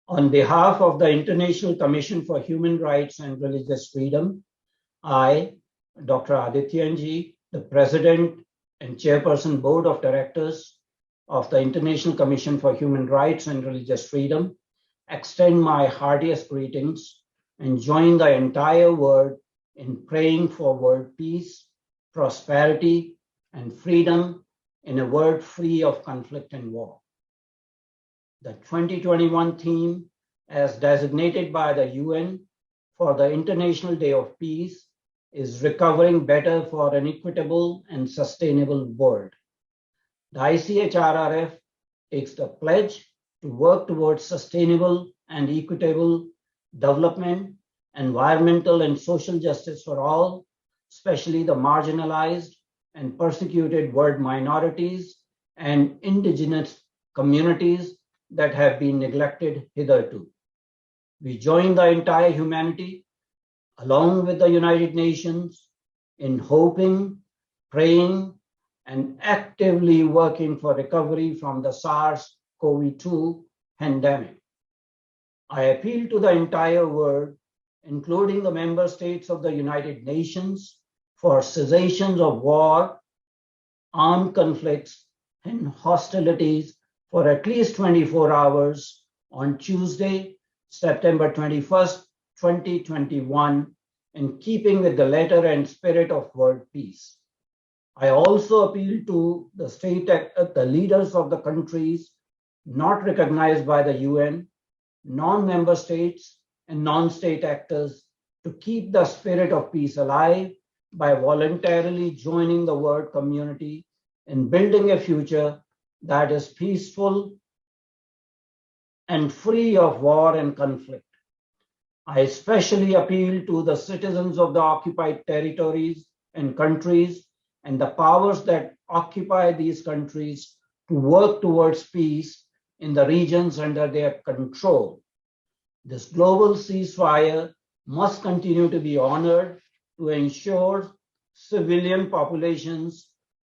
On behalf of the International Commission for Human Rights and Religious Freedom, I, Dr. Adityanjee, the President and Chairperson Board of Directors of the International Commission for Human Rights and Religious Freedom, extend my heartiest greetings and join the entire world in praying for world peace, prosperity, and freedom in a world free of conflict and war. The 2021 theme, as designated by the UN for the International Day of Peace, is Recovering Better for an Equitable and Sustainable World. The ICHRF takes the pledge to work towards sustainable and equitable development, environmental and social justice for all, especially the marginalized and persecuted world minorities and indigenous communities that have been neglected hitherto. We join the entire humanity, along with the United Nations, in hoping, praying, and actively working for recovery from the SARS-CoV-2 pandemic. I appeal to the entire world, including the member states of the United Nations, for cessations of war, armed conflicts, and hostilities for at least 24 hours on Tuesday, September 21st, 2021, in keeping with the letter and spirit of world peace. I also appeal to the leaders of the countries not recognized by the UN, non-member states, and non-state actors to keep the spirit of peace alive by voluntarily joining the world community in building a future that is peaceful and free of war and conflict. I especially appeal to the citizens of the occupied territories and countries and the powers that occupy these countries to work towards peace in the regions under their control. This global ceasefire must continue to be honored to ensure civilian populations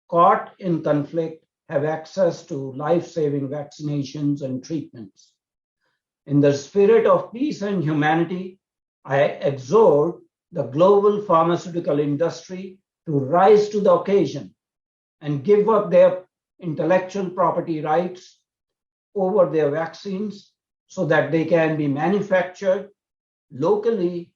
caught in conflict have access to life-saving vaccinations and treatments. In the spirit of peace and humanity, I exhort the global pharmaceutical industry to rise to the occasion and give up their intellectual property rights over their vaccines so that they can be manufactured locally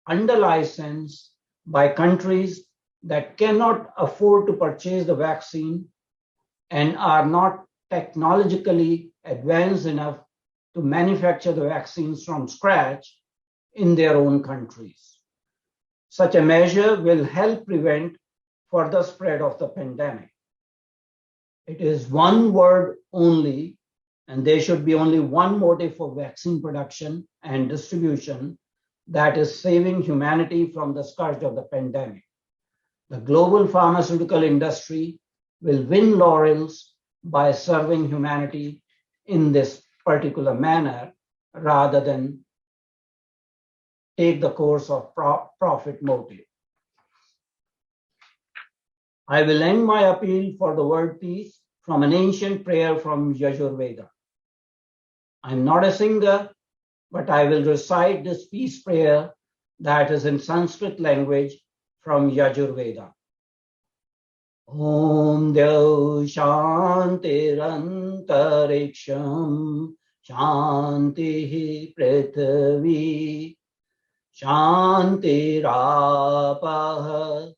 under license by countries that cannot afford to purchase the vaccine and are not technologically advanced enough to manufacture the vaccines from scratch in their own countries. Such a measure will help prevent further spread of the pandemic. It is one word only, and there should be only one motive for vaccine production and distribution, that is saving humanity from the scourge of the pandemic. The global pharmaceutical industry will win laurels by serving humanity in this particular manner rather than take the course of profit motive. I will end my appeal for the world peace from an ancient prayer from Yajurveda. I'm not a singer, but I will recite this peace prayer that is in Sanskrit language from Yajurveda. Om Dev Shantirantariksham Shanti Prithvi Shantirapah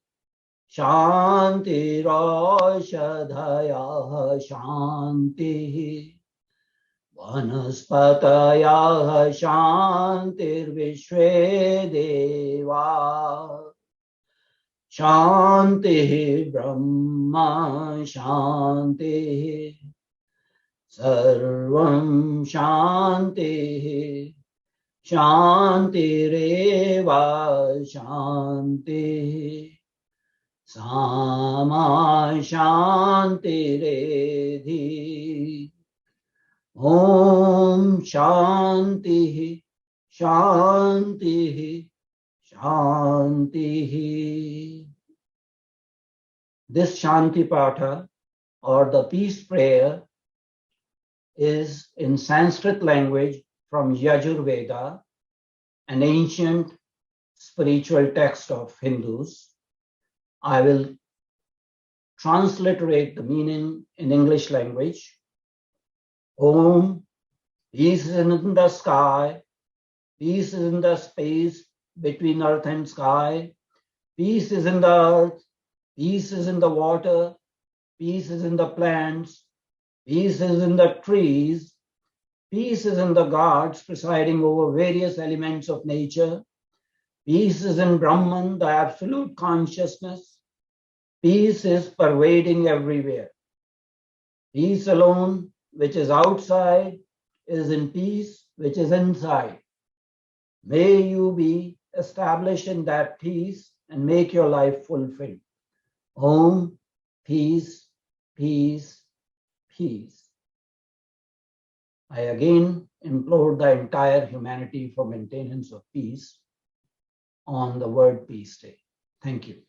Shantiroshadhayah Shanti Vanaspatayah Shantirvishve Deva Shanti Brahma Shanti Sarvam Shanti Shantireva Shanti Sama Shantiredhi Om Shanti Shanti Shanti. This Shanti Patha or the peace prayer is in Sanskrit language from Yajurveda, an ancient spiritual text of Hindus. I will transliterate the meaning in English language. Om, peace is in the sky, peace is in the space between earth and sky, peace is in the earth, peace is in the water, peace is in the plants, peace is in the trees, peace is in the gods presiding over various elements of nature, peace is in Brahman, the absolute consciousness, peace is pervading everywhere. Peace alone, which is outside, is in peace, which is inside. May you be established in that peace and make your life fulfilled. Om, peace, peace, peace. I again implore the entire humanity for maintenance of peace on the World Peace Day. Thank you.